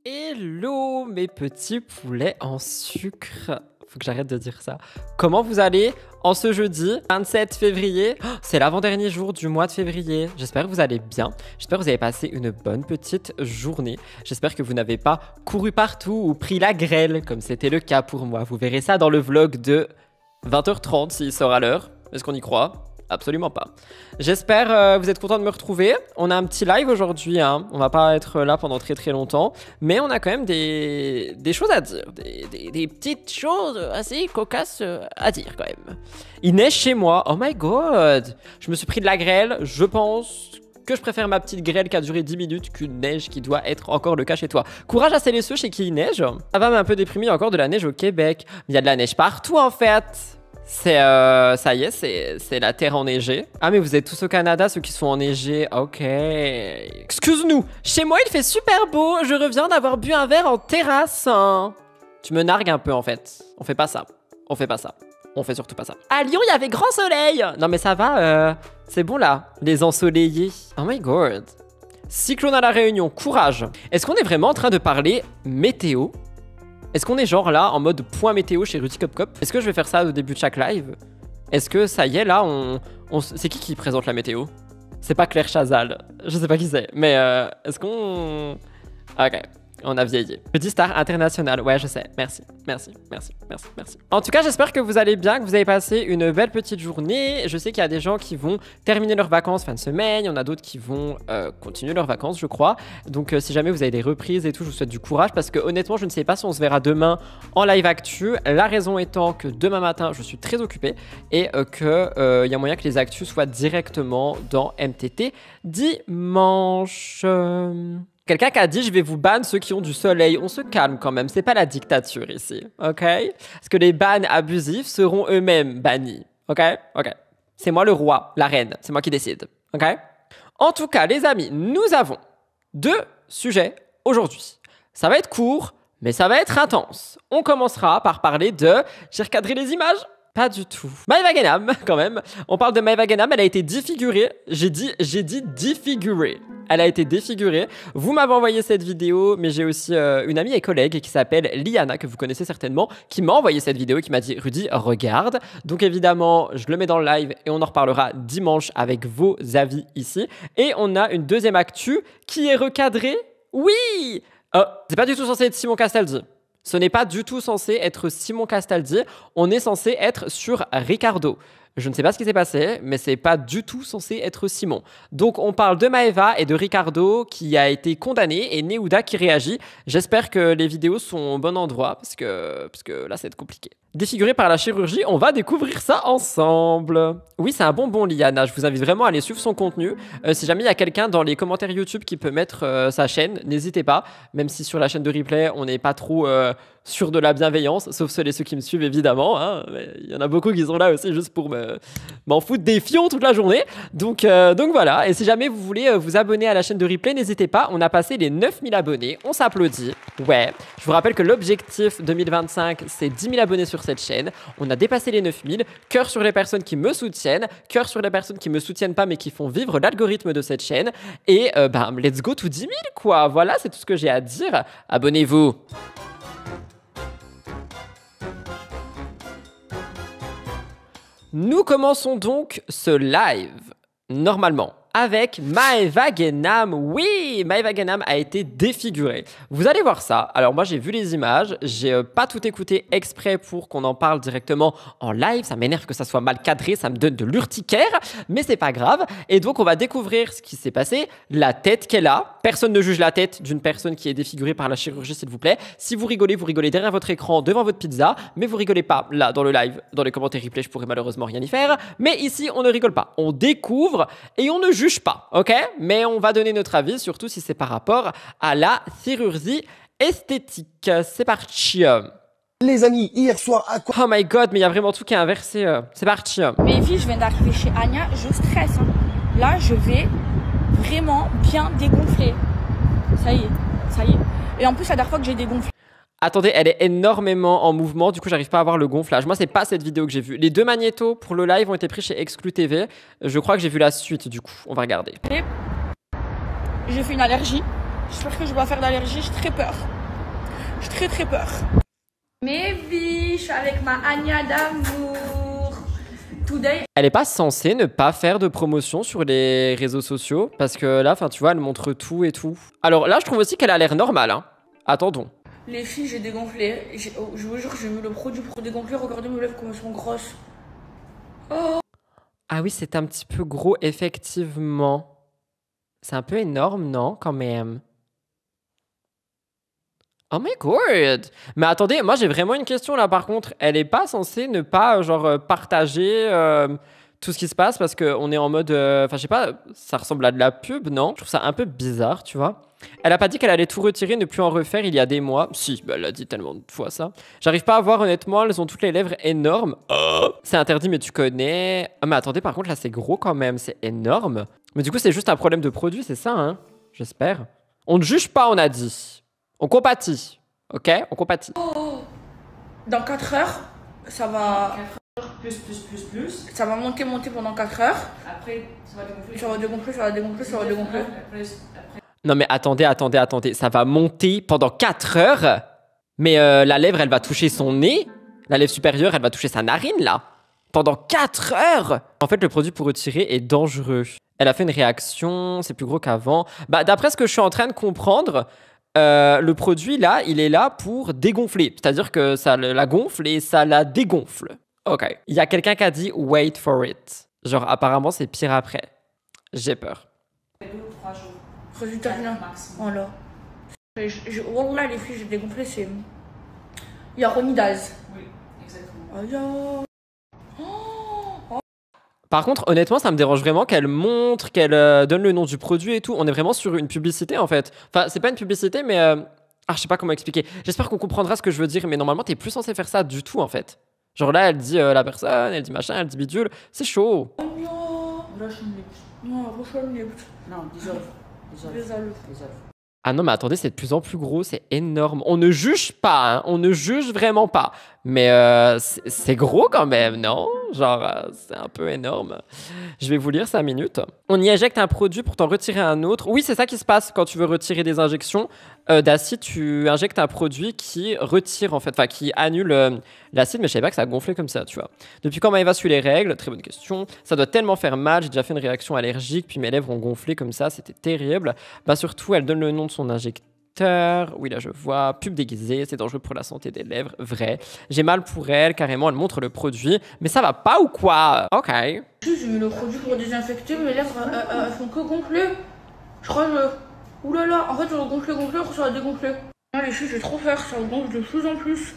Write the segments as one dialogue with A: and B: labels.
A: Hello mes petits poulets en sucre. Faut que j'arrête de dire ça. Comment vous allez en ce jeudi 27 février? C'est l'avant-dernier jour du mois de février. J'espère que vous allez bien. J'espère que vous avez passé une bonne petite journée. J'espère que vous n'avez pas couru partout ou pris la grêle comme c'était le cas pour moi. Vous verrez ça dans le vlog de 20h30 s'il sort à l'heure. Est-ce qu'on y croit? Absolument pas. J'espère vous êtes contents de me retrouver. On a un petit live aujourd'hui, hein. On va pas être là pendant très longtemps, mais on a quand même des choses à dire, des petites choses assez cocasses à dire quand même. Il neige chez moi, oh my god. Je me suis pris de la grêle, je pense que je préfère ma petite grêle qui a duré 10 minutes qu'une neige qui doit être encore le cas chez toi. Courage à celles et ceux chez qui il neige. Ça va m'un peu déprimé, il y a encore de la neige au Québec. Il y a de la neige partout en fait. Ça y est, c'est la terre enneigée. Ah mais vous êtes tous au Canada, ceux qui sont enneigés. Ok. Excuse-nous. Chez moi, il fait super beau. Je reviens d'avoir bu un verre en terrasse. Hein. Tu me nargues un peu en fait. On fait pas ça. On fait pas ça. On fait surtout pas ça. À Lyon, il y avait grand soleil. Non mais ça va. C'est bon là. Les ensoleillés. Oh my god. Cyclone à la Réunion. Courage. Est-ce qu'on est vraiment en train de parler météo ? Est-ce qu'on est genre là en mode point météo chez Rudy Cop Cop? Est-ce que je vais faire ça au début de chaque live? Est-ce que ça y est là c'est qui présente la météo? C'est pas Claire Chazal. Je sais pas qui c'est. Mais est-ce qu'on... Ok. On a vieilli. Rudy Star International. Ouais, je sais. Merci. En tout cas, j'espère que vous allez bien, que vous avez passé une belle petite journée. Je sais qu'il y a des gens qui vont terminer leurs vacances fin de semaine. Il y en a d'autres qui vont continuer leurs vacances, je crois. Donc, si jamais vous avez des reprises et tout, je vous souhaite du courage parce que honnêtement, je ne sais pas si on se verra demain en live actu. La raison étant que demain matin, je suis très occupé et que y a moyen que les actus soient directement dans MTT dimanche. Quelqu'un qui a dit « Je vais vous ban ceux qui ont du soleil ». On se calme quand même, c'est pas la dictature ici, ok? Parce que les bans abusifs seront eux-mêmes bannis, ok? Ok. C'est moi le roi, la reine, c'est moi qui décide, ok? En tout cas, les amis, nous avons 2 sujets aujourd'hui. Ça va être court, mais ça va être intense. On commencera par parler de... J'ai recadré les images? Pas du tout. Maëva Guénam, quand même. On parle de Maëva Guénam, elle a été défigurée. J'ai dit défigurée. Elle a été défigurée. Vous m'avez envoyé cette vidéo, mais j'ai aussi une amie et collègue qui s'appelle Liana, que vous connaissez certainement, qui m'a envoyé cette vidéo et qui m'a dit « Rudy, regarde ». Donc évidemment, je le mets dans le live et on en reparlera dimanche avec vos avis ici. Et on a une deuxième actu qui est recadrée. Oui, c'est pas du tout censé être Simon Castaldi. Ce n'est pas du tout censé être Simon Castaldi, on est censé être sur Ricardo. Je ne sais pas ce qui s'est passé, mais c'est pas du tout censé être Simon. Donc on parle de Maëva et de Ricardo qui a été condamné et Néouda qui réagit. J'espère que les vidéos sont au bon endroit parce que là ça va être compliqué. Défiguré par la chirurgie, on va découvrir ça ensemble. Oui, c'est un bonbon, Liana. Je vous invite vraiment à aller suivre son contenu. Si jamais il y a quelqu'un dans les commentaires YouTube qui peut mettre sa chaîne, n'hésitez pas. Même si sur la chaîne de replay, on n'est pas trop sûr de la bienveillance, sauf ceux qui me suivent évidemment. Hein. Il y en a beaucoup qui sont là aussi juste pour m'en foutre des fions toute la journée. Donc voilà. Et si jamais vous voulez vous abonner à la chaîne de replay, n'hésitez pas. On a passé les 9000 abonnés. On s'applaudit. Ouais. Je vous rappelle que l'objectif 2025, c'est 10 000 abonnés sur cette chaîne. On a dépassé les 9000. Cœur sur les personnes qui me soutiennent. Cœur sur les personnes qui me soutiennent pas mais qui font vivre l'algorithme de cette chaîne. Et let's go to 10 000 quoi. Voilà, c'est tout ce que j'ai à dire. Abonnez-vous. Nous commençons donc ce live, normalement, avec Maëva Guénam. Oui, Maëva Guénam a été défigurée. Vous allez voir ça. Alors moi, j'ai vu les images. J'ai pas tout écouté exprès pour qu'on en parle directement en live. Ça m'énerve que ça soit mal cadré. Ça me donne de l'urticaire. Mais c'est pas grave. Et donc, on va découvrir ce qui s'est passé. La tête qu'elle a. Personne ne juge la tête d'une personne qui est défigurée par la chirurgie, s'il vous plaît. Si vous rigolez derrière votre écran, devant votre pizza. Mais vous rigolez pas là, dans le live. Dans les commentaires replay, je pourrais malheureusement rien y faire. Mais ici, on ne rigole pas. On découvre et on ne juge pas, ok? Mais on va donner notre avis, surtout si c'est par rapport à la chirurgie esthétique. C'est parti.
B: Les amis, hier soir à quoi?
A: Oh my god, mais il y a vraiment tout qui est inversé. C'est parti.
C: Mais filles, je viens d'arriver chez Anya, je stresse. Hein. Là, je vais vraiment bien dégonfler. Ça y est. Et en plus, la dernière fois que j'ai dégonflé.
A: Attendez, elle est énormément en mouvement, du coup j'arrive pas à voir le gonflage. Moi c'est pas cette vidéo que j'ai vue. Les 2 magnétos pour le live ont été pris chez Exclu TV. Je crois que j'ai vu la suite du coup, on va regarder.
C: J'ai fait une allergie. J'espère que je vais pas faire d'allergie, j'ai très peur. J'ai très peur. Mes vies, je suis avec ma Anya d'amour. Today.
A: Elle est pas censée ne pas faire de promotion sur les réseaux sociaux parce que là, enfin, tu vois, elle montre tout et tout. Alors là, je trouve aussi qu'elle a l'air normale, hein. Attendons.
C: Les filles, j'ai dégonflé. Je vous jure, j'ai mis le produit pour dégonfler. Regardez mes lèvres comme elles sont grosses. Oh.
A: Ah oui, c'est un petit peu gros, effectivement. C'est un peu énorme, non, quand même? Oh my god! Mais attendez, moi j'ai vraiment une question là par contre. Elle est pas censée ne pas genre partager tout ce qui se passe parce qu'on est en mode... Enfin je sais pas, ça ressemble à de la pub, non? Je trouve ça un peu bizarre, tu vois. Elle a pas dit qu'elle allait tout retirer, ne plus en refaire il y a des mois. Si, bah, elle a dit tellement de fois ça. J'arrive pas à voir honnêtement, elles ont toutes les lèvres énormes. C'est interdit mais tu connais. Ah mais attendez, par contre là c'est gros quand même, c'est énorme. Mais du coup c'est juste un problème de produit, c'est ça, hein? J'espère. On ne juge pas, on a dit. On compatit, ok? On compatit.
C: Oh. Dans 4 heures, ça va...
D: 4 heures plus.
C: Ça va monter pendant 4 heures.
D: Après, ça va dégonfler.
C: Ça va dégonfler, ça va dégonfler, ça va dégonfler.
D: Après,
A: Non mais attendez. Ça va monter pendant 4 heures? Mais la lèvre, elle va toucher son nez? La lèvre supérieure, elle va toucher sa narine, là? Pendant 4 heures? En fait, le produit pour retirer est dangereux. Elle a fait une réaction, c'est plus gros qu'avant. Bah, d'après ce que je suis en train de comprendre... le produit là, il est là pour dégonfler. C'est-à-dire que ça la gonfle et ça la dégonfle. Ok. Il y a quelqu'un qui a dit wait for it. Genre apparemment c'est pire après. J'ai peur.
D: 2 ou 3 jours.
C: Résultat final.
D: Maximum.
C: Voilà. Wallah, les filles, j'ai dégonflé, c'est... Il y a Ronnie Daz.
D: Oui, exactement.
C: Oh,
A: Par contre, honnêtement, ça me dérange vraiment qu'elle montre, qu'elle donne le nom du produit et tout. On est vraiment sur une publicité en fait. Enfin, c'est pas une publicité, mais je sais pas comment expliquer. J'espère qu'on comprendra ce que je veux dire, mais normalement, t'es plus censé faire ça du tout en fait. Genre là, elle dit la personne, elle dit machin, elle dit bidule. C'est chaud.
C: non.
D: Russian lips.
C: Non, Russian lips.
D: Non, dissolve.
C: Dissolve.
A: Ah non, mais attendez, c'est de plus en plus gros, c'est énorme. On ne juge pas, hein, on ne juge vraiment pas. Mais c'est gros quand même, non? Genre, c'est un peu énorme. Je vais vous lire 5 minutes. On y injecte un produit pour t'en retirer un autre. Oui, c'est ça qui se passe quand tu veux retirer des injections d'acide. Tu injectes un produit qui retire, en fait, enfin, qui annule l'acide. Mais je savais pas que ça gonflait comme ça, tu vois. Depuis quand Maëva suit les règles? Très bonne question. Ça doit tellement faire mal. J'ai déjà fait une réaction allergique, puis mes lèvres ont gonflé comme ça. C'était terrible. Bah, surtout, elle donne le nom de son injecteur. Oui, là je vois. Pub déguisée, c'est dangereux pour la santé des lèvres. Vrai. J'ai mal pour elle, carrément, elle montre le produit. Mais ça va pas ou quoi? Ok.
C: J'ai mis le produit pour désinfecter, mes lèvres, elles font que gonfler. Je crois que... Ouh là là, en fait, je vais gonfler, après ça va dégonfler. Ah, les filles, j'ai trop peur, ça gonfle de plus en plus.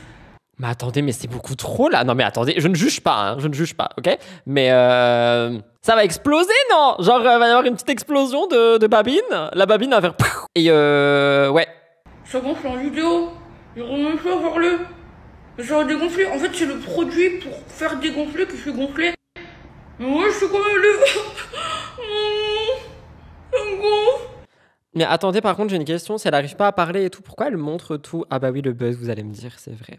A: Mais attendez, mais c'est beaucoup trop là. Non mais attendez, je ne juge pas, hein, je ne juge pas, ok? Mais ça va exploser, non? Genre, il va y avoir une petite explosion de babine. La babine va faire... Et ouais.
C: Ça gonfle en vidéo. J'aurais même pas parler. Mais ça va dégonfler. En fait, c'est le produit pour faire dégonfler qui fait gonfler. Mais ouais, je sais quand même les... Ça me gonfle.
A: Mais attendez, par contre, j'ai une question. Si elle n'arrive pas à parler et tout, pourquoi elle montre tout? Ah bah oui, le buzz, vous allez me dire, c'est vrai.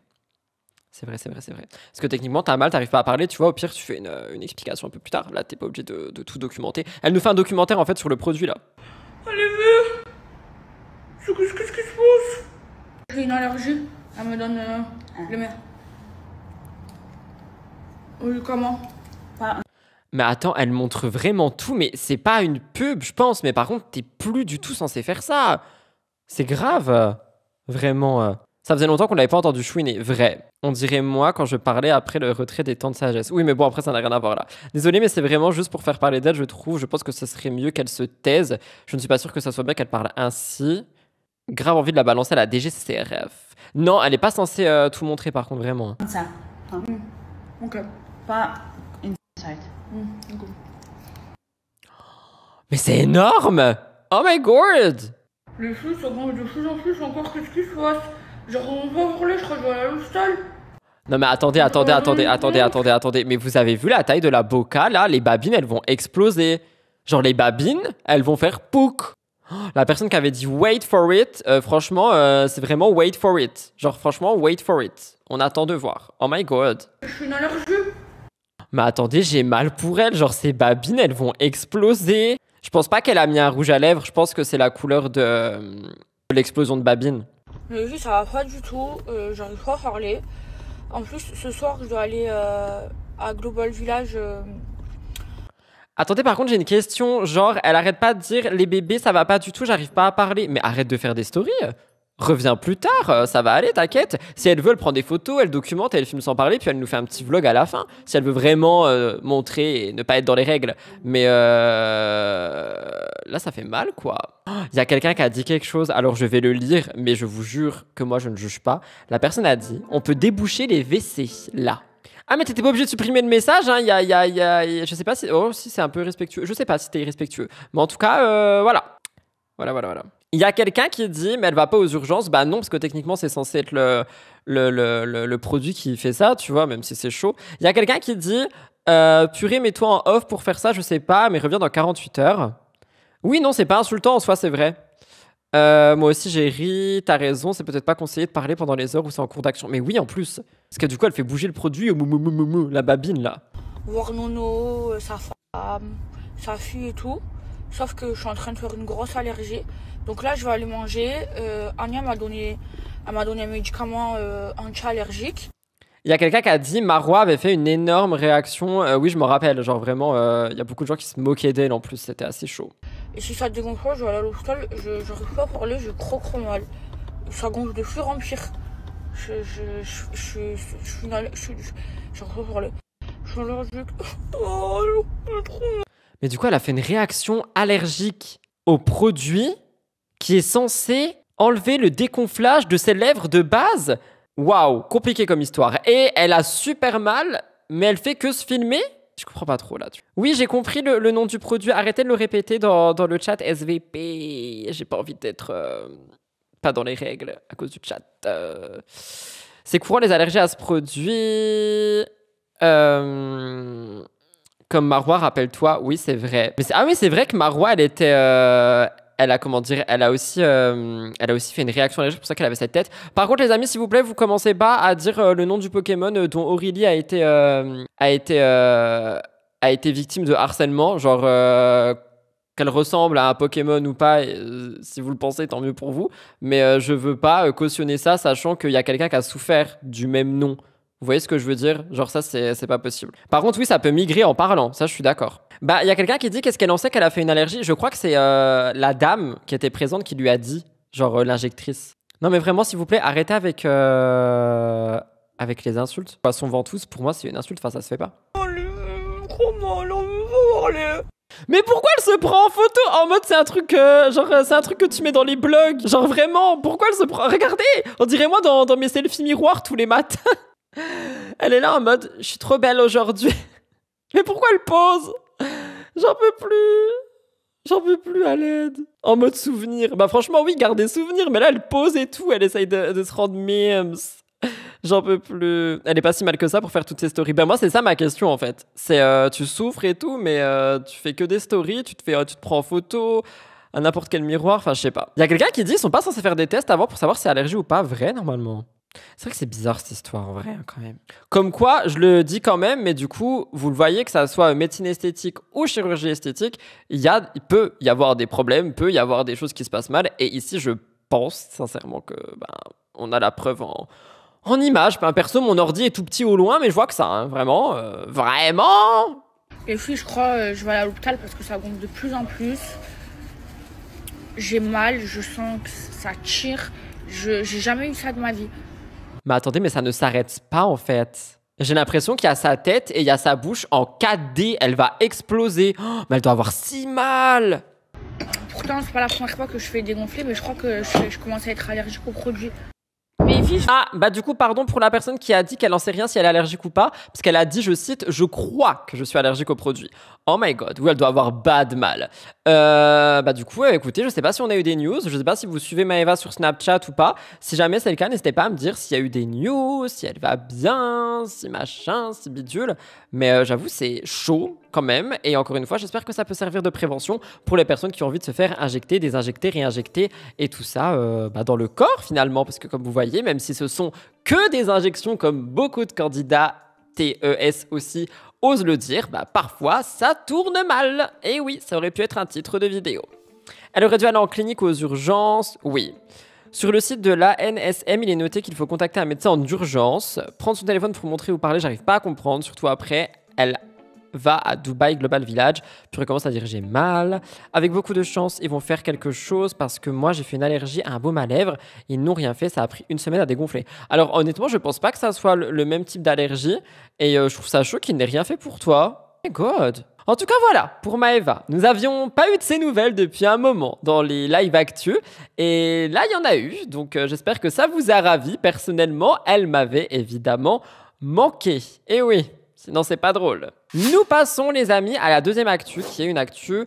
A: C'est vrai. Parce que techniquement, t'as mal, t'arrives pas à parler, tu vois, au pire, tu fais une explication un peu plus tard. Là, t'es pas obligé de tout documenter. Elle nous fait un documentaire, en fait, sur le produit, là.
C: Allez, viens. Qu'est-ce qui se passe? J'ai une allergie. Elle me donne les mères. Oui, comment?
A: Mais attends, elle montre vraiment tout, mais c'est pas une pub, je pense. Mais par contre, t'es plus du tout censé faire ça. C'est grave. Vraiment. Ça faisait longtemps qu'on l'avait pas entendu chouiner. Vrai. On dirait moi quand je parlais après le retrait des temps de sagesse. Oui, mais bon, après, ça n'a rien à voir là. Désolé, mais c'est vraiment juste pour faire parler d'elle, je trouve. Je pense que ce serait mieux qu'elle se taise. Je ne suis pas sûr que ça soit bien qu'elle parle ainsi. Grave envie de la balancer à la DGCCRF. Non, elle est pas censée tout montrer, par contre, vraiment.
D: Comme ça. Hein.
C: Ok.
D: Pas inside.
C: Ok.
A: Mais c'est énorme! Oh my god!
C: Les filles, ça gonfle de plus en plus. Encore, qu'est-ce qui se passe? Genre, on va parler, je crois que je vais aller à l'hôpital.
A: Non mais attendez. Mais vous avez vu la taille de la boca là? Les babines, elles vont exploser. Genre les babines, elles vont faire pouk. La personne qui avait dit wait for it, franchement, c'est vraiment wait for it. Genre franchement, wait for it. On attend de voir. Oh my god.
C: Je suis une allergie.
A: Mais attendez, j'ai mal pour elle. Genre ces babines, elles vont exploser. Je pense pas qu'elle a mis un rouge à lèvres, je pense que c'est la couleur de l'explosion de Babine.
C: Mais oui, ça va pas du tout, j'arrive pas à parler. En plus, ce soir, je dois aller à Global Village.
A: Attendez, par contre, j'ai une question. Genre, elle arrête pas de dire les bébés, ça va pas du tout, j'arrive pas à parler. Mais arrête de faire des stories. Reviens plus tard, ça va aller, t'inquiète. Si elle veut, elle prend des photos, elle documente, elle filme sans parler, puis elle nous fait un petit vlog à la fin. Si elle veut vraiment montrer et ne pas être dans les règles. Mais là, ça fait mal, quoi. Il y a quelqu'un qui a dit quelque chose, alors je vais le lire, mais je vous jure que moi, je ne juge pas. La personne a dit, on peut déboucher les WC, là. Ah, mais t'étais pas obligé de supprimer le message, hein. Je sais pas si... Oh, si c'est un peu respectueux. Je sais pas si t'es irrespectueux. Mais en tout cas, voilà. Voilà. Il y a quelqu'un qui dit, mais elle va pas aux urgences. Bah non, parce que techniquement, c'est censé être le produit qui fait ça, tu vois, même si c'est chaud. Il y a quelqu'un qui dit, purée, mets-toi en off pour faire ça, je sais pas, mais reviens dans 48 heures. Oui, non, c'est pas insultant en soi, c'est vrai. Moi aussi, j'ai ri, t'as raison, c'est peut-être pas conseillé de parler pendant les heures où c'est en cours d'action. Mais oui, en plus, parce que du coup, elle fait bouger le produit, la babine, là.
C: Voir Nono, sa femme, sa fille et tout. Sauf que je suis en train de faire une grosse allergie. Donc là, je vais aller manger. Anya m'a donné un médicament anti-allergique.
A: Il y a quelqu'un qui a dit Marois avait fait une énorme réaction. Oui, je me rappelle. Genre vraiment, il y a beaucoup de gens qui se moquaient d'elle en plus. C'était assez chaud.
C: Et si ça dégonfle pas, je vais aller à l'hôpital. Je n'arrive pas à parler, je croque trop mal. Ça gonfle de pire en pire. J'arrive pas à parler. Je suis allergique. Oh, trop.
A: Mais du coup, elle a fait une réaction allergique au produit qui est censé enlever le dégonflage de ses lèvres de base. Waouh, compliqué comme histoire. Et elle a super mal, mais elle fait que se filmer. Je comprends pas trop là. Oui, j'ai compris le nom du produit. Arrêtez de le répéter dans le chat SVP. J'ai pas envie d'être pas dans les règles à cause du chat. C'est courant les allergies à ce produit. Comme Marois, rappelle-toi. Oui, c'est vrai. Mais c'est vrai que Marois, elle était... elle a aussi fait une réaction allergique, c'est pour ça qu'elle avait cette tête. Par contre, les amis, s'il vous plaît, vous commencez pas à dire le nom du Pokémon dont Aurélie a été victime de harcèlement, genre qu'elle ressemble à un Pokémon ou pas. Si vous le pensez, tant mieux pour vous. Mais je veux pas cautionner ça, sachant qu'il y a quelqu'un qui a souffert du même nom. Vous voyez ce que je veux dire? Genre ça, c'est pas possible. Par contre, oui, ça peut migrer en parlant. Ça, je suis d'accord. Bah, il y a quelqu'un qui dit qu'est-ce qu'elle en sait qu'elle a fait une allergie. Je crois que c'est la dame qui était présente qui lui a dit, genre l'injectrice. Non, mais vraiment, s'il vous plaît, arrêtez avec les insultes. Poisson ventouse, pour moi, c'est une insulte. Enfin, ça se fait pas. Mais pourquoi elle se prend en photo? En mode, c'est un truc c'est un truc que tu mets dans les blogs. Genre vraiment, pourquoi elle se prend? Regardez, on dirait moi dans mes selfies miroirs tous les matins. Elle est là en mode, je suis trop belle aujourd'hui. Mais pourquoi elle pose? J'en peux plus à l'aide. En mode souvenir. Bah franchement oui, gardez souvenir. Mais là elle pose et tout. Elle essaye de se rendre memes. J'en peux plus. Elle est pas si mal que ça pour faire toutes ces stories. Ben moi c'est ça ma question en fait. C'est tu souffres et tout, mais tu fais que des stories. Tu te prends en photo à n'importe quel miroir. Enfin je sais pas. Il y a quelqu'un qui dit ils sont pas censés faire des tests avant pour savoir si c'est allergie ou pas. Vrai normalement. C'est vrai que c'est bizarre cette histoire en vrai hein, quand même. Comme quoi, je le dis quand même, mais du coup, vous le voyez que ça soit médecine esthétique ou chirurgie esthétique, il peut y avoir des problèmes, peut y avoir des choses qui se passent mal. Et ici, je pense sincèrement que on a la preuve en images. Perso, mon ordi est tout petit au loin, mais je vois que ça, hein, vraiment.
C: Les filles, je crois, je vais aller à l'hôpital parce que ça gonfle de plus en plus. J'ai mal, je sens que ça tire. J'ai jamais eu ça de ma vie.
A: Mais attendez, mais ça ne s'arrête pas en fait. J'ai l'impression qu'il y a sa tête et il y a sa bouche en 4D. Elle va exploser. Oh, mais elle doit avoir si mal.
C: Pourtant, c'est pas la première fois que je fais dégonfler, mais je crois que je commence à être allergique aux produits. Mais vive.
A: Ah, bah du coup, pardon pour la personne qui a dit qu'elle en sait rien si elle est allergique ou pas. Parce qu'elle a dit, je cite, je crois que je suis allergique aux produits. Oh my god, oui, elle doit avoir bad mal. Bah du coup, écoutez, je sais pas si on a eu des news. Je sais pas si vous suivez Maëva sur Snapchat ou pas. Si jamais c'est le cas, n'hésitez pas à me dire s'il y a eu des news, si elle va bien, si machin, si bidule. Mais j'avoue, c'est chaud quand même. Et encore une fois, j'espère que ça peut servir de prévention pour les personnes qui ont envie de se faire injecter, désinjecter, réinjecter et tout ça dans le corps finalement. Parce que comme vous voyez, même si ce sont que des injections comme beaucoup de candidats TES aussi ose le dire, bah parfois ça tourne mal. Et oui, ça aurait pu être un titre de vidéo. Elle aurait dû aller en clinique aux urgences, oui. Sur le site de l'ANSM, il est noté qu'il faut contacter un médecin en urgence. Prendre son téléphone pour montrer ou parler, j'arrive pas à comprendre. Surtout après, elle va à Dubaï Global Village, puis recommence à dire j'ai mal. Avec beaucoup de chance, ils vont faire quelque chose parce que moi j'ai fait une allergie à un baume à lèvres. Ils n'ont rien fait, ça a pris une semaine à dégonfler. Alors honnêtement, je pense pas que ça soit le même type d'allergie et je trouve ça chaud qu'il n'ait rien fait pour toi. Oh my god. En tout cas, voilà, pour Maëva. Nous n'avions pas eu de ces nouvelles depuis un moment dans les lives actus. Et là, il y en a eu. Donc, j'espère que ça vous a ravi. Personnellement, elle m'avait évidemment manqué. Et oui, sinon, c'est pas drôle. Nous passons, les amis, à la deuxième actu, qui est une actu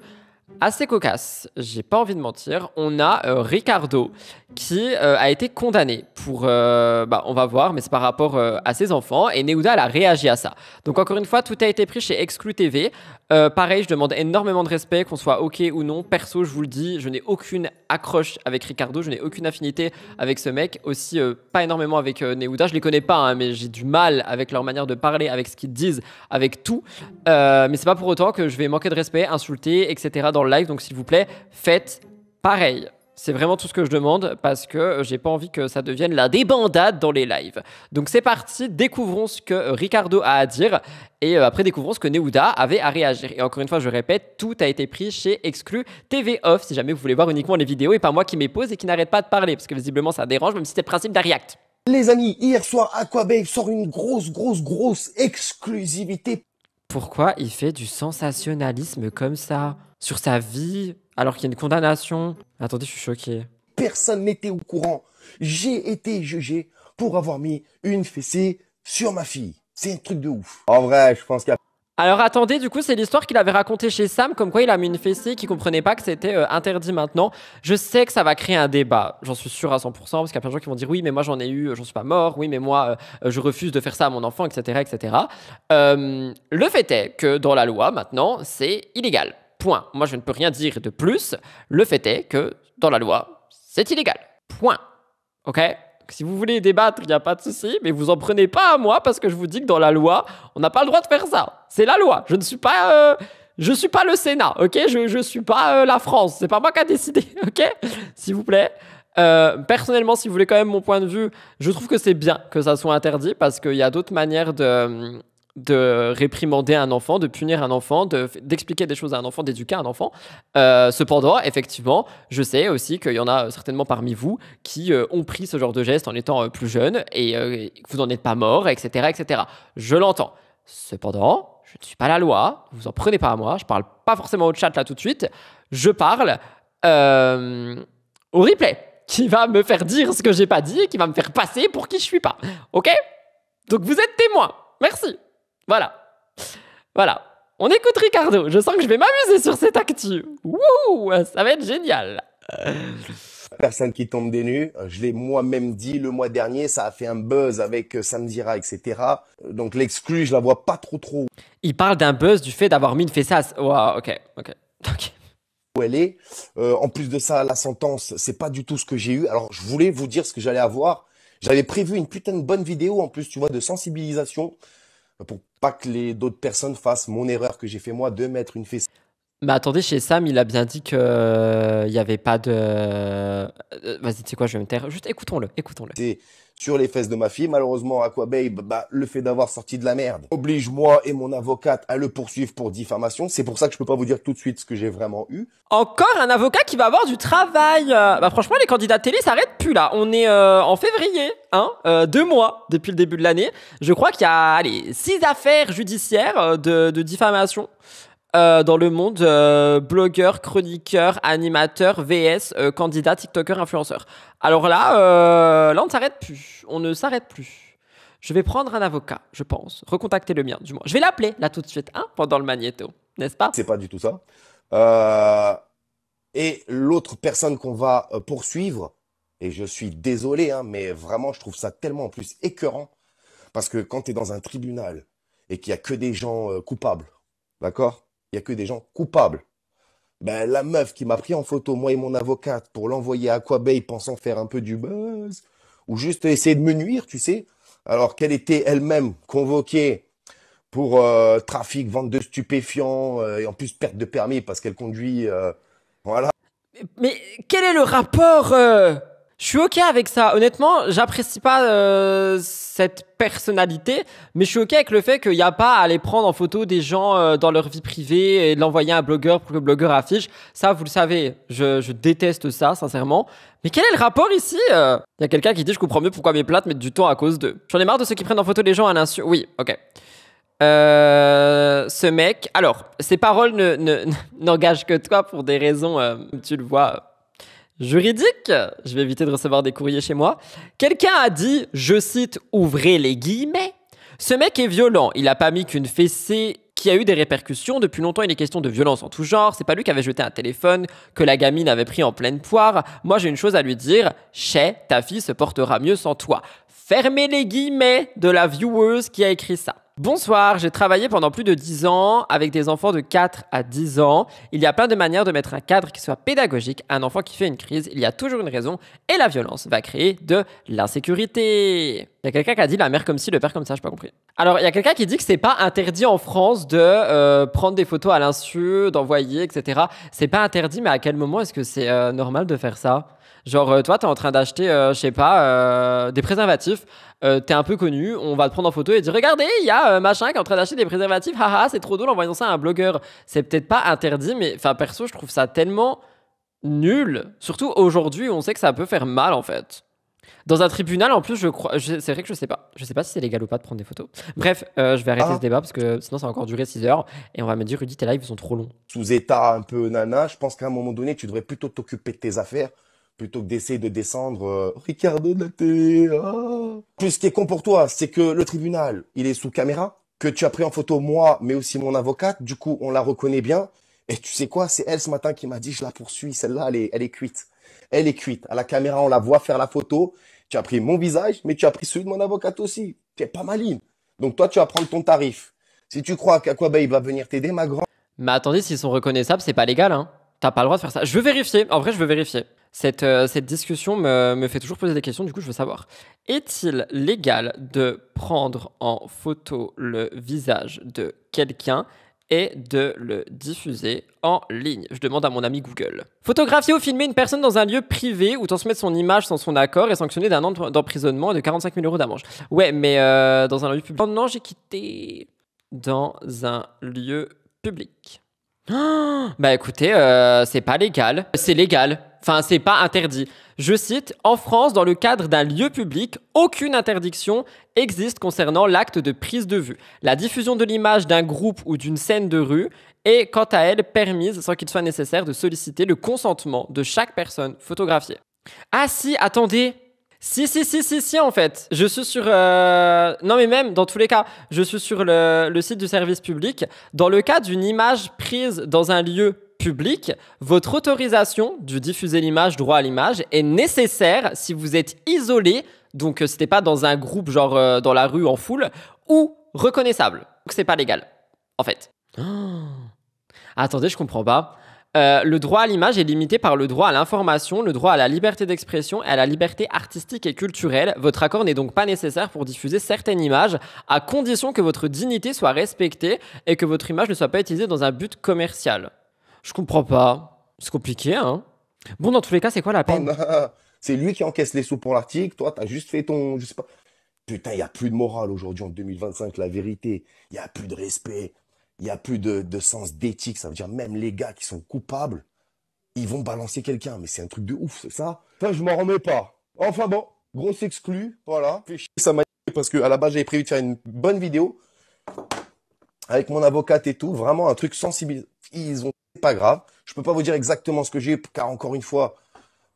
A: assez cocasse. J'ai pas envie de mentir. On a Ricardo qui a été condamné pour... on va voir, mais c'est par rapport à ses enfants. Et Nehuda, elle a réagi à ça. Donc encore une fois, tout a été pris chez Exclu TV. Pareil, je demande énormément de respect, qu'on soit OK ou non. Perso, je vous le dis, je n'ai aucune accroche avec Ricardo. Je n'ai aucune affinité avec ce mec. Aussi, pas énormément avec Nehuda. Je les connais pas, hein, mais j'ai du mal avec leur manière de parler, avec ce qu'ils disent, avec tout. Mais c'est pas pour autant que je vais manquer de respect, insulter, etc. dans le live. Donc s'il vous plaît, faites pareil. C'est vraiment tout ce que je demande parce que j'ai pas envie que ça devienne la débandade dans les lives. Donc c'est parti, découvrons ce que Ricardo a à dire et après découvrons ce que Nehuda avait à réagir. Et encore une fois, je répète, tout a été pris chez Exclu TV Off si jamais vous voulez voir uniquement les vidéos et pas moi qui m'épose et qui n'arrête pas de parler parce que visiblement ça dérange même si c'est le principe d'un react.
B: Les amis, hier soir, Aquababe sort une grosse exclusivité.
A: Pourquoi il fait du sensationnalisme comme ça sur sa vie alors qu'il y a une condamnation? Attendez, je suis choqué.
B: Personne n'était au courant. J'ai été jugé pour avoir mis une fessée sur ma fille. C'est un truc de ouf. En vrai, je pense qu'il y a...
A: Alors attendez, du coup c'est l'histoire qu'il avait racontée chez Sam, comme quoi il a mis une fessée, qu'il comprenait pas que c'était interdit maintenant. Je sais que ça va créer un débat, j'en suis sûr à 100%, parce qu'il y a plein de gens qui vont dire oui mais moi j'en ai eu, j'en suis pas mort, oui mais moi je refuse de faire ça à mon enfant, etc. etc. Le fait est que dans la loi maintenant c'est illégal, point. Moi je ne peux rien dire de plus, le fait est que dans la loi c'est illégal, point. Ok ? Si vous voulez débattre, il n'y a pas de souci, mais vous en prenez pas à moi parce que je vous dis que dans la loi, on n'a pas le droit de faire ça. C'est la loi. Je ne suis pas, je suis pas le Sénat, ok? Je suis pas la France. C'est pas moi qui a décidé, ok? S'il vous plaît. Personnellement, si vous voulez quand même mon point de vue, je trouve que c'est bien que ça soit interdit parce qu'il y a d'autres manières de réprimander un enfant, de punir un enfant, d'expliquer des choses à un enfant, d'éduquer un enfant. Cependant, effectivement, je sais aussi qu'il y en a certainement parmi vous qui ont pris ce genre de geste en étant plus jeunes et que vous n'en êtes pas mort, etc., etc. Je l'entends. Cependant, je ne suis pas la loi, vous en prenez pas à moi, je parle pas forcément au chat là tout de suite, je parle au replay qui va me faire dire ce que j'ai pas dit et qui va me faire passer pour qui je suis pas. Ok? Donc vous êtes témoin. Merci. Voilà. Voilà. On écoute Ricardo. Je sens que je vais m'amuser sur cette actu. Wouh, ça va être génial.
B: Personne qui tombe des nues. Je l'ai moi-même dit le mois dernier. Ça a fait un buzz avec Samdira, etc. Donc l'exclu, je la vois pas trop
A: Il parle d'un buzz du fait d'avoir mis une fessasse. Wow, ok.
B: où elle est. En plus de ça, la sentence, c'est pas du tout ce que j'ai eu. Alors, je voulais vous dire ce que j'allais avoir. J'avais prévu une putain de bonne vidéo, en plus, tu vois, de sensibilisation, pour pas que les d'autres personnes fassent mon erreur que j'ai fait moi de mettre une fessée
A: Mais attendez, chez Sam, il a bien dit qu'il n'y avait pas de... Vas-y, tu sais quoi, je vais me taire. Juste écoutons-le.
B: sur les fesses de ma fille. Malheureusement, Aquababe, le fait d'avoir sorti de la merde oblige moi et mon avocate à le poursuivre pour diffamation. C'est pour ça que je peux pas vous dire tout de suite ce que j'ai vraiment eu.
A: Encore un avocat qui va avoir du travail. Franchement, les candidats télé s'arrêtent plus là. On est en février, 2 mois depuis le début de l'année. Je crois qu'il y a 6 affaires judiciaires de diffamation dans le monde, blogueur, chroniqueur, animateur, VS, candidat, tiktoker, influenceur. Alors là, on ne s'arrête plus. On ne s'arrête plus. Je vais prendre un avocat, je pense. Recontacter le mien, du moins. Je vais l'appeler là tout de suite, pendant le magnéto. N'est-ce pas?
B: C'est pas du tout ça. Et l'autre personne qu'on va poursuivre, et je suis désolé, mais vraiment, je trouve ça tellement en plus écœurant, parce que quand tu es dans un tribunal et qu'il y a que des gens coupables, d'accord? Il y a que des gens coupables. La meuf qui m'a pris en photo, moi et mon avocate, pour l'envoyer à Aquababe pensant faire un peu du buzz, ou juste essayer de me nuire, tu sais, alors qu'elle était elle-même convoquée pour trafic, vente de stupéfiants et en plus perte de permis parce qu'elle conduit. Voilà.
A: Mais quel est le rapport Je suis ok avec ça. Honnêtement, j'apprécie pas cette personnalité, mais je suis ok avec le fait qu'il n'y a pas à aller prendre en photo des gens dans leur vie privée et de l'envoyer à un blogueur pour que le blogueur affiche. Ça, vous le savez, je déteste ça, sincèrement. Mais quel est le rapport ici Il y a quelqu'un qui dit « Je comprends mieux pourquoi mes plates mettent du temps à cause d'eux. » J'en ai marre de ceux qui prennent en photo les gens à l'insu... Oui, ok. Ce mec... Alors, ses paroles n'engagent que toi pour des raisons, tu le vois... juridique, je vais éviter de recevoir des courriers chez moi. Quelqu'un a dit, je cite, ouvrez les guillemets. Ce mec est violent, il a pas mis qu'une fessée qui a eu des répercussions. Depuis longtemps, il est question de violence en tout genre. C'est pas lui qui avait jeté un téléphone que la gamine avait pris en pleine poire. Moi, j'ai une chose à lui dire. Chez, ta fille se portera mieux sans toi. Fermez les guillemets de la vieweuse qui a écrit ça. Bonsoir, j'ai travaillé pendant plus de 10 ans avec des enfants de 4 à 10 ans. Il y a plein de manières de mettre un cadre qui soit pédagogique à un enfant qui fait une crise. Il y a toujours une raison et la violence va créer de l'insécurité. Il y a quelqu'un qui a dit la mère comme ci, le père comme ça, j'ai pas compris. Alors, il y a quelqu'un qui dit que c'est pas interdit en France de prendre des photos à l'insu, d'envoyer, etc. C'est pas interdit, mais à quel moment est-ce que c'est normal de faire ça ? Genre, toi, t'es en train d'acheter, je sais pas, des préservatifs. T'es un peu connu, on va te prendre en photo et dire regardez, il y a machin qui est en train d'acheter des préservatifs, haha, c'est trop drôle en voyant ça à un blogueur. C'est peut-être pas interdit, mais enfin perso, je trouve ça tellement nul. Surtout aujourd'hui, on sait que ça peut faire mal en fait. Dans un tribunal, en plus, je crois, c'est vrai que je sais pas si c'est légal ou pas de prendre des photos. Bref, je vais arrêter ce débat parce que sinon ça va encore durer 6 heures et on va me dire Rudy, tes lives sont trop longs.
B: Sous état un peu nana, je pense qu'à un moment donné, tu devrais plutôt t'occuper de tes affaires plutôt que d'essayer de descendre Ricardo de la télé. Ah. Puis ce qui est con pour toi, c'est que le tribunal, il est sous caméra, que tu as pris en photo moi, mais aussi mon avocate. Du coup, on la reconnaît bien. Et tu sais quoi, c'est elle ce matin qui m'a dit, je la poursuis. Celle-là, elle est cuite. Elle est cuite. À la caméra, on la voit faire la photo. Tu as pris mon visage, mais tu as pris celui de mon avocate aussi. Tu es pas maligne. Donc toi, tu vas prendre ton tarif. Si tu crois qu'Aquaba, il va venir t'aider, ma grande.
A: Mais attendez, s'ils sont reconnaissables, c'est pas légal, hein. T'as pas le droit de faire ça. Je veux vérifier. En vrai, je veux vérifier. Cette discussion me fait toujours poser des questions. Du coup, je veux savoir. Est-il légal de prendre en photo le visage de quelqu'un et de le diffuser en ligne? Je demande à mon ami Google. Photographier ou filmer une personne dans un lieu privé ou transmettre son image sans son accord est sanctionné d'1 an d'emprisonnement et de 45 000 € d'amende. Ouais, mais dans un lieu public. Oh non, j'ai quitté. Dans un lieu public. Oh, bah écoutez, c'est pas légal. C'est légal. Enfin, c'est pas interdit. Je cite, en France, dans le cadre d'un lieu public, aucune interdiction existe concernant l'acte de prise de vue. La diffusion de l'image d'un groupe ou d'une scène de rue est, quant à elle, permise sans qu'il soit nécessaire de solliciter le consentement de chaque personne photographiée. Ah si, attendez. Si, en fait. Je suis sur... Non, mais même, dans tous les cas, je suis sur le site du service public. Dans le cas d'une image prise dans un lieu public, votre autorisation de diffuser l'image, droit à l'image, est nécessaire si vous êtes isolé, donc c'était pas dans un groupe, genre dans la rue en foule, ou reconnaissable. Donc c'est pas légal, en fait. Oh. Attendez, je comprends pas. Le droit à l'image est limité par le droit à l'information, le droit à la liberté d'expression et à la liberté artistique et culturelle. Votre accord n'est donc pas nécessaire pour diffuser certaines images, à condition que votre dignité soit respectée et que votre image ne soit pas utilisée dans un but commercial. Je comprends pas. C'est compliqué, hein. Bon, dans tous les cas, c'est quoi la peine?
B: C'est lui qui encaisse les sous pour l'article. Toi, t'as juste fait ton... Je sais pas. Putain, il n'y a plus de morale aujourd'hui en 2025, la vérité. Il n'y a plus de respect. Il n'y a plus de sens d'éthique. Ça veut dire même les gars qui sont coupables, ils vont balancer quelqu'un. Mais c'est un truc de ouf, c'est ça? Enfin, je m'en remets pas. Enfin bon, grosse exclu, voilà. Ça m'a parce qu'à la base, j'avais prévu de faire une bonne vidéo avec mon avocate et tout. Vraiment un truc sensible. C'est pas grave. Je peux pas vous dire exactement ce que j'ai, car encore une fois,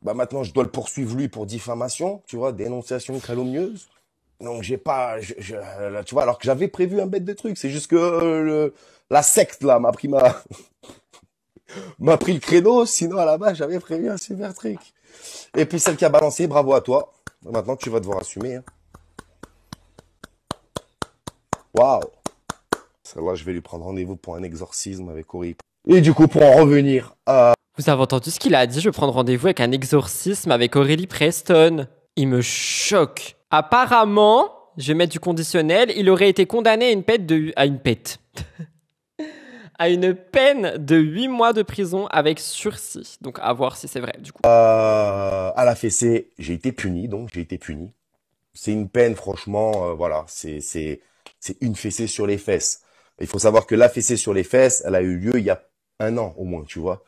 B: bah maintenant, je dois le poursuivre lui pour diffamation, tu vois, dénonciation calomnieuse. Donc j'ai pas, tu vois, alors que j'avais prévu un bête de truc. C'est juste que la secte là m'a pris m'a pris le créneau. Sinon à la base j'avais prévu un super truc. Et puis celle qui a balancé, bravo à toi. Maintenant tu vas devoir assumer. Hein. Waouh. Celle-là je vais lui prendre rendez-vous pour un exorcisme avec Aurélie. Et du coup pour en revenir à...
A: Vous avez entendu ce qu'il a dit? Je vais prendre rendez-vous avec un exorcisme avec Aurélie Preston. Il me choque. Apparemment, je vais mettre du conditionnel, il aurait été condamné à une peine de 8 mois de prison avec sursis. Donc à voir si c'est vrai du coup.
B: À la fessée, j'ai été puni, donc j'ai été puni. C'est une peine, franchement, voilà, c'est une fessée sur les fesses. Il faut savoir que la fessée sur les fesses, elle a eu lieu il y a 1 an au moins, tu vois.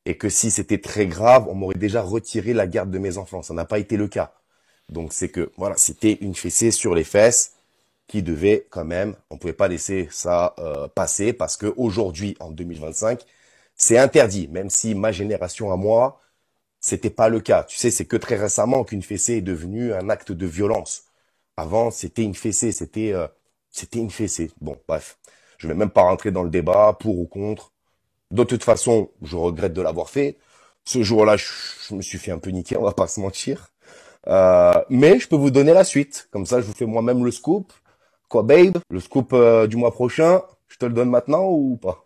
B: Et que si c'était très grave, on m'aurait déjà retiré la garde de mes enfants. Ça n'a pas été le cas. Donc c'est que, voilà, c'était une fessée sur les fesses qui devait quand même, on pouvait pas laisser ça passer parce que aujourd'hui, en 2025, c'est interdit. Même si ma génération à moi, c'était pas le cas. Tu sais, c'est que très récemment qu'une fessée est devenue un acte de violence. Avant, c'était une fessée, c'était une fessée. Bon, bref, je vais même pas rentrer dans le débat pour ou contre. De toute façon, je regrette de l'avoir fait. Ce jour-là, je me suis fait un peu niquer, on va pas se mentir. Mais je peux vous donner la suite. Comme ça, je vous fais moi-même le scoop. Quoi, babe? Le scoop du mois prochain, je te le donne maintenant ou pas?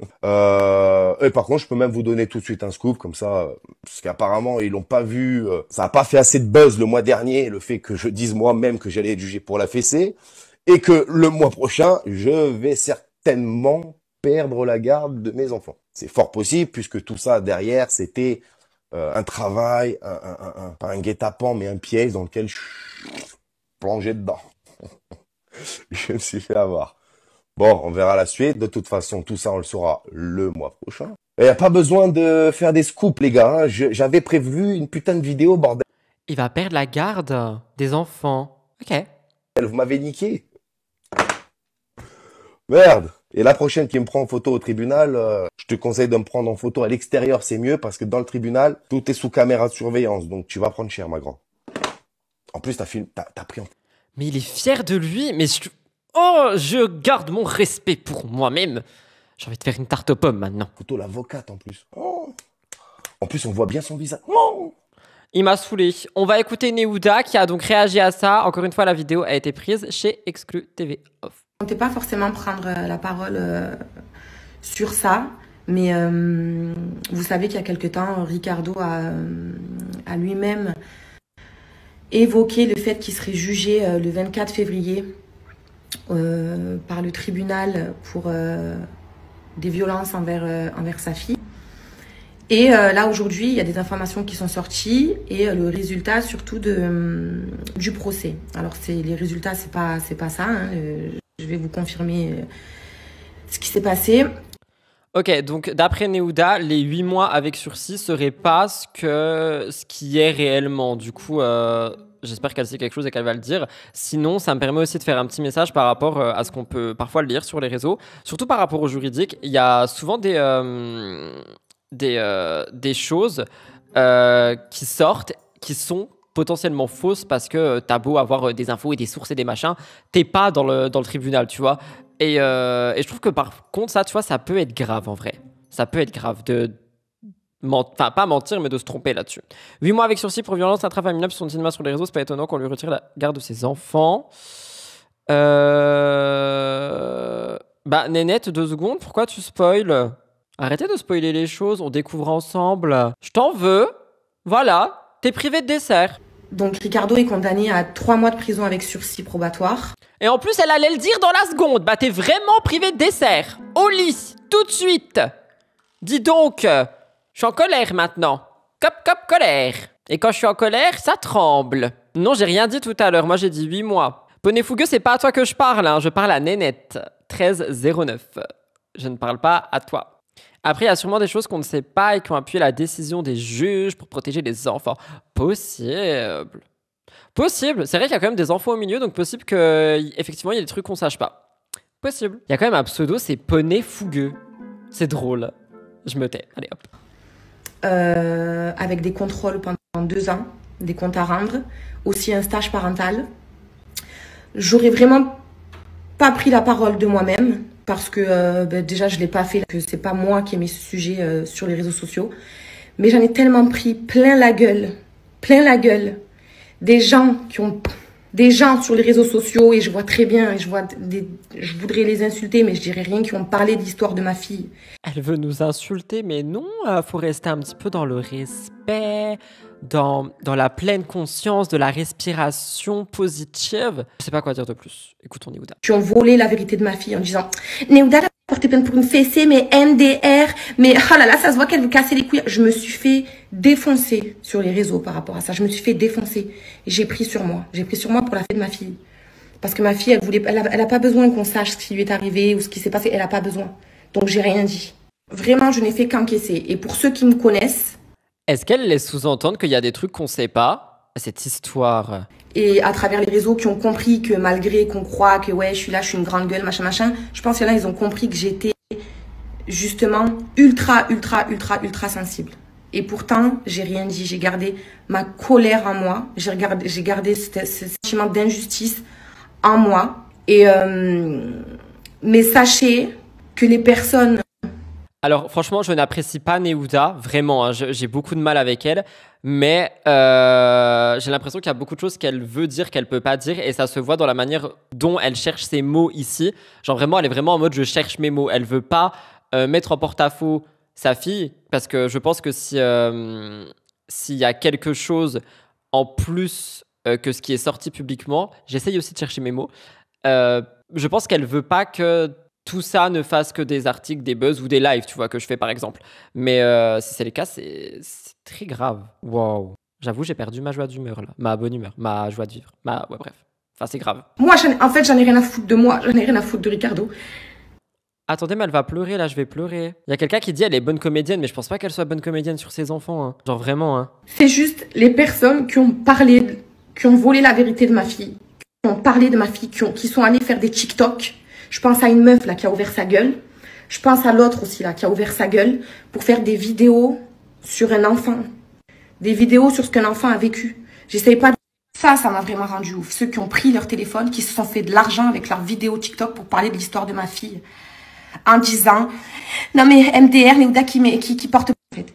B: Et par contre, je peux même vous donner tout de suite un scoop, comme ça, parce qu'apparemment, ils l'ont pas vu. Ça a pas fait assez de buzz le mois dernier, le fait que je dise moi-même que j'allais être jugé pour la fessée, et que le mois prochain, je vais certainement perdre la garde de mes enfants. C'est fort possible, puisque tout ça, derrière, c'était un travail, pas un guet-apens, mais un piège dans lequel je plongeais dedans. Je me suis fait avoir. Bon, on verra la suite. De toute façon, tout ça, on le saura le mois prochain. Il n'y a pas besoin de faire des scoops, les gars. Hein. J'avais prévu une putain de vidéo, bordel.
A: Il va perdre la garde des enfants. Ok.
B: Vous m'avez niqué. Merde. Et la prochaine qui me prend en photo au tribunal, je te conseille de me prendre en photo à l'extérieur, c'est mieux, parce que dans le tribunal, tout est sous caméra de surveillance. Donc, tu vas prendre cher, ma grande. En plus, t'as pris en...
A: Mais il est fier de lui. Mais oh, je garde mon respect pour moi-même. J'ai envie de faire une tarte aux pommes maintenant.
B: photo l'avocate, en plus. Oh. En plus, on voit bien son visage. Oh.
A: Il m'a saoulé. On va écouter Neouda qui a donc réagi à ça. Encore une fois, la vidéo a été prise chez Exclu TV Off.
E: Je ne comptais pas forcément prendre la parole sur ça, mais vous savez qu'il y a quelque temps, Ricardo a lui-même évoqué le fait qu'il serait jugé le 24 février par le tribunal pour des violences envers sa fille. Et là, aujourd'hui, il y a des informations qui sont sorties et le résultat surtout du procès. Alors, les résultats, c'est pas ça. Hein, je vais vous confirmer ce qui s'est passé.
A: Ok, donc d'après Neouda, les 8 mois avec sursis seraient pas ce qui est réellement. Du coup, j'espère qu'elle sait quelque chose et qu'elle va le dire. Sinon, ça me permet aussi de faire un petit message par rapport à ce qu'on peut parfois lire sur les réseaux. Surtout par rapport au juridique. Il y a souvent des choses qui sortent, qui sont potentiellement fausses parce que t'as beau avoir des infos et des sources et des machins, t'es pas dans le tribunal, tu vois. Et je trouve que par contre, ça, tu vois, ça peut être grave en vrai. Ça peut être grave enfin, pas mentir, mais de se tromper là-dessus. 8 mois avec sursis pour violence intrafamiliale sur son cinéma sur les réseaux, c'est pas étonnant qu'on lui retire la garde de ses enfants. Bah, Nénette, 2 secondes, pourquoi tu spoil? Arrêtez de spoiler les choses, on découvre ensemble. Je t'en veux. Voilà, t'es privé de dessert.
E: Donc Ricardo est condamné à 3 mois de prison avec sursis probatoire.
A: Et en plus, elle allait le dire dans la seconde. Bah, t'es vraiment privé de dessert. Au lit, tout de suite. Dis donc, je suis en colère maintenant. Cop, colère. Et quand je suis en colère, ça tremble. Non, j'ai rien dit tout à l'heure. Moi, j'ai dit 8 mois. Poney fougueux, c'est pas à toi que je parle. Hein. Je parle à Nénette. 1309. Je ne parle pas à toi. Après, il y a sûrement des choses qu'on ne sait pas et qui ont appuyé la décision des juges pour protéger les enfants. Possible. Possible. C'est vrai qu'il y a quand même des enfants au milieu, donc possible qu'effectivement, il y a des trucs qu'on ne sache pas. Possible. Il y a quand même un pseudo, c'est Poney fougueux. C'est drôle. Je me tais. Allez, hop.
E: Avec des contrôles pendant 2 ans, des comptes à rendre, aussi un stage parental. J'aurais vraiment pas pris la parole de moi-même. Parce que déjà, je ne l'ai pas fait, que c'est pas moi qui ai mis ce sujet sur les réseaux sociaux. Mais j'en ai tellement pris plein la gueule. Des gens sur les réseaux sociaux, et je vois très bien, et je voudrais les insulter, mais je dirais rien, qui ont parlé de l'histoire de ma fille.
A: Elle veut nous insulter, mais non, faut rester un petit peu dans le respect. dans la pleine conscience de la respiration positive. Je sais pas quoi dire de plus. Écoutons Néouda.
E: Qui ont volé la vérité de ma fille en disant Néouda a porté plainte pour une fessée, mais MDR, mais oh là là, ça se voit qu'elle veut casser les couilles. Je me suis fait défoncer sur les réseaux par rapport à ça. Je me suis fait défoncer. Et j'ai pris sur moi. J'ai pris sur moi pour la fête de ma fille. Parce que ma fille, elle a pas besoin qu'on sache ce qui lui est arrivé ou ce qui s'est passé. Elle a pas besoin. Donc j'ai rien dit. Vraiment, je n'ai fait qu'encaisser. Et pour ceux qui me connaissent.
A: Est-ce qu'elle laisse sous-entendre qu'il y a des trucs qu'on sait pas? Cette histoire.
E: Et à travers les réseaux qui ont compris que malgré qu'on croit que ouais, je suis là, je suis une grande gueule, machin, je pense qu'il y en a, ils ont compris que j'étais justement ultra sensible. Et pourtant, j'ai rien dit. J'ai gardé ma colère en moi. J'ai gardé ce sentiment d'injustice en moi. Et mais sachez que les personnes...
A: Alors franchement, je n'apprécie pas Néouda, vraiment, hein, j'ai beaucoup de mal avec elle, mais j'ai l'impression qu'il y a beaucoup de choses qu'elle veut dire, qu'elle peut pas dire, et ça se voit dans la manière dont elle cherche ses mots ici. Genre vraiment, elle est vraiment en mode je cherche mes mots. Elle veut pas mettre en porte-à-faux sa fille, parce que je pense que s'il y a quelque chose en plus que ce qui est sorti publiquement, j'essaye aussi de chercher mes mots, je pense qu'elle veut pas que tout ça ne fasse que des articles, des buzz ou des lives, tu vois, que je fais par exemple. Mais si c'est le cas, c'est très grave. Wow. J'avoue, j'ai perdu ma joie d'humeur là, ma bonne humeur, ma joie de vivre. Ouais, bref. Enfin, c'est grave.
E: Moi, en fait, j'en ai rien à foutre de moi, j'en ai rien à foutre de Ricardo.
A: Attendez, mais elle va pleurer là, je vais pleurer. Il y a quelqu'un qui dit elle est bonne comédienne, mais je pense pas qu'elle soit bonne comédienne sur ses enfants. Hein. Genre vraiment, hein.
E: C'est juste les personnes qui ont parlé, qui ont volé la vérité de ma fille, qui ont parlé de ma fille, qui sont allées faire des TikTok. Je pense à une meuf là qui a ouvert sa gueule. Je pense à l'autre aussi là qui a ouvert sa gueule pour faire des vidéos sur un enfant. Des vidéos sur ce qu'un enfant a vécu. J'essaye pas de... Ça m'a vraiment rendu ouf. Ceux qui ont pris leur téléphone, qui se sont fait de l'argent avec leurs vidéos TikTok pour parler de l'histoire de ma fille. En disant, non mais MDR, Néouda qui porte... En fait,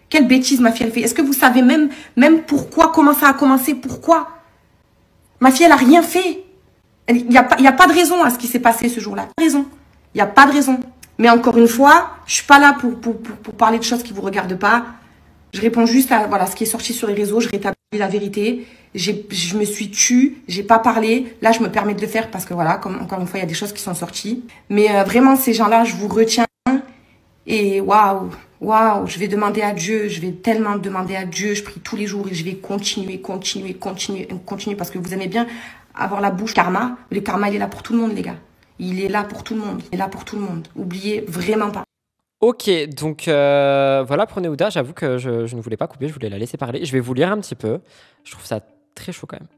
E: quelle bêtise ma fille elle fait. Est-ce que vous savez même pourquoi, comment ça a commencé, pourquoi? Ma fille elle a rien fait. Il n'y a pas de raison à ce qui s'est passé ce jour-là. Il n'y a pas de raison. Mais encore une fois, je suis pas là pour parler de choses qui vous regardent pas. Je réponds juste à voilà, ce qui est sorti sur les réseaux. Je rétablis la vérité. Je me suis tue. J'ai pas parlé. Là, je me permets de le faire parce que voilà, comme encore une fois, il y a des choses qui sont sorties. Mais vraiment, ces gens-là, je vous retiens. Et waouh, je vais demander à Dieu. Je vais tellement demander à Dieu. Je prie tous les jours et je vais continuer parce que vous aimez bien avoir la bouche karma. Le karma, il est là pour tout le monde, les gars. Il est là pour tout le monde. Il est là pour tout le monde. Oubliez vraiment pas.
A: Ok, donc voilà pour Néouda. J'avoue que je ne voulais pas couper, je voulais la laisser parler. Je vais vous lire un petit peu. Je trouve ça très chaud quand même.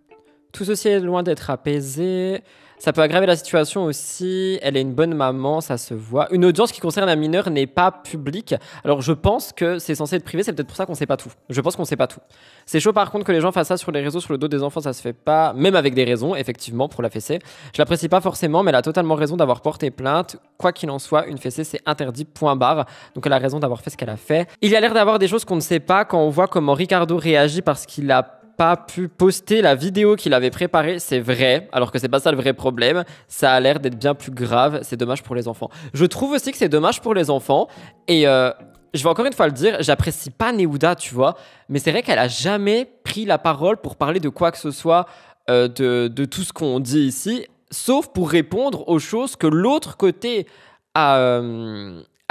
A: Tout ceci est loin d'être apaisé. Ça peut aggraver la situation aussi. Elle est une bonne maman, ça se voit. Une audience qui concerne un mineur n'est pas publique. Alors je pense que c'est censé être privé, c'est peut-être pour ça qu'on sait pas tout. Je pense qu'on sait pas tout. C'est chaud par contre que les gens fassent ça sur les réseaux, sur le dos des enfants, ça se fait pas. Même avec des raisons, effectivement, pour la fessée. Je l'apprécie pas forcément, mais elle a totalement raison d'avoir porté plainte. Quoi qu'il en soit, une fessée c'est interdit, point barre. Donc elle a raison d'avoir fait ce qu'elle a fait. Il y a l'air d'avoir des choses qu'on ne sait pas quand on voit comment Ricardo réagit parce qu'il a pas pu poster la vidéo qu'il avait préparée, c'est vrai, alors que c'est pas ça le vrai problème. Ça a l'air d'être bien plus grave, c'est dommage pour les enfants. Je trouve aussi que c'est dommage pour les enfants, et je vais encore une fois le dire, j'apprécie pas Néouda, tu vois, mais c'est vrai qu'elle a jamais pris la parole pour parler de quoi que ce soit de tout ce qu'on dit ici, sauf pour répondre aux choses que l'autre côté a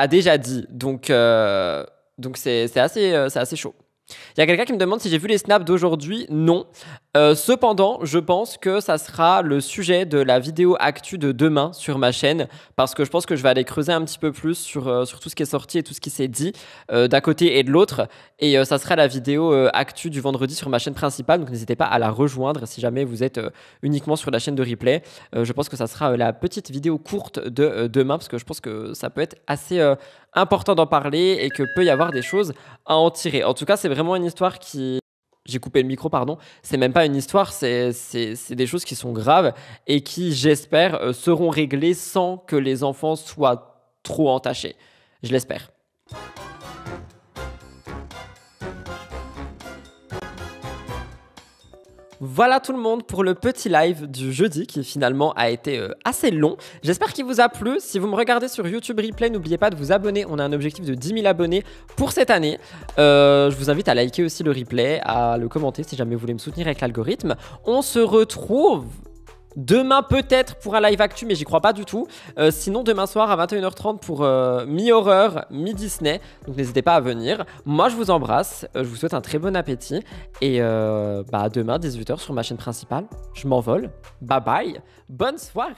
A: déjà dit. Donc c'est assez chaud. Il y a quelqu'un qui me demande si j'ai vu les snaps d'aujourd'hui. Non. Cependant, je pense que ça sera le sujet de la vidéo actu de demain sur ma chaîne parce que je pense que je vais aller creuser un petit peu plus sur tout ce qui est sorti et tout ce qui s'est dit d'un côté et de l'autre. Et ça sera la vidéo actu du vendredi sur ma chaîne principale. Donc n'hésitez pas à la rejoindre si jamais vous êtes uniquement sur la chaîne de replay. Je pense que ça sera la petite vidéo courte de demain parce que je pense que ça peut être assez important d'en parler et que peut y avoir des choses à en tirer. En tout cas, c'est vraiment une histoire qui... J'ai coupé le micro, pardon. C'est même pas une histoire, c'est des choses qui sont graves et qui, j'espère, seront réglées sans que les enfants soient trop entachés. Je l'espère. Voilà tout le monde pour le petit live du jeudi qui finalement a été assez long. J'espère qu'il vous a plu. Si vous me regardez sur YouTube Replay, n'oubliez pas de vous abonner. On a un objectif de 10 000 abonnés pour cette année. Je vous invite à liker aussi le replay, à le commenter si jamais vous voulez me soutenir avec l'algorithme. On se retrouve demain peut-être pour un live actu, mais j'y crois pas du tout. Sinon demain soir à 21h30 pour mi-horreur, mi-Disney. Donc n'hésitez pas à venir. Moi je vous embrasse, je vous souhaite un très bon appétit. Et demain 18h sur ma chaîne principale. Je m'envole. Bye bye. Bonne soirée.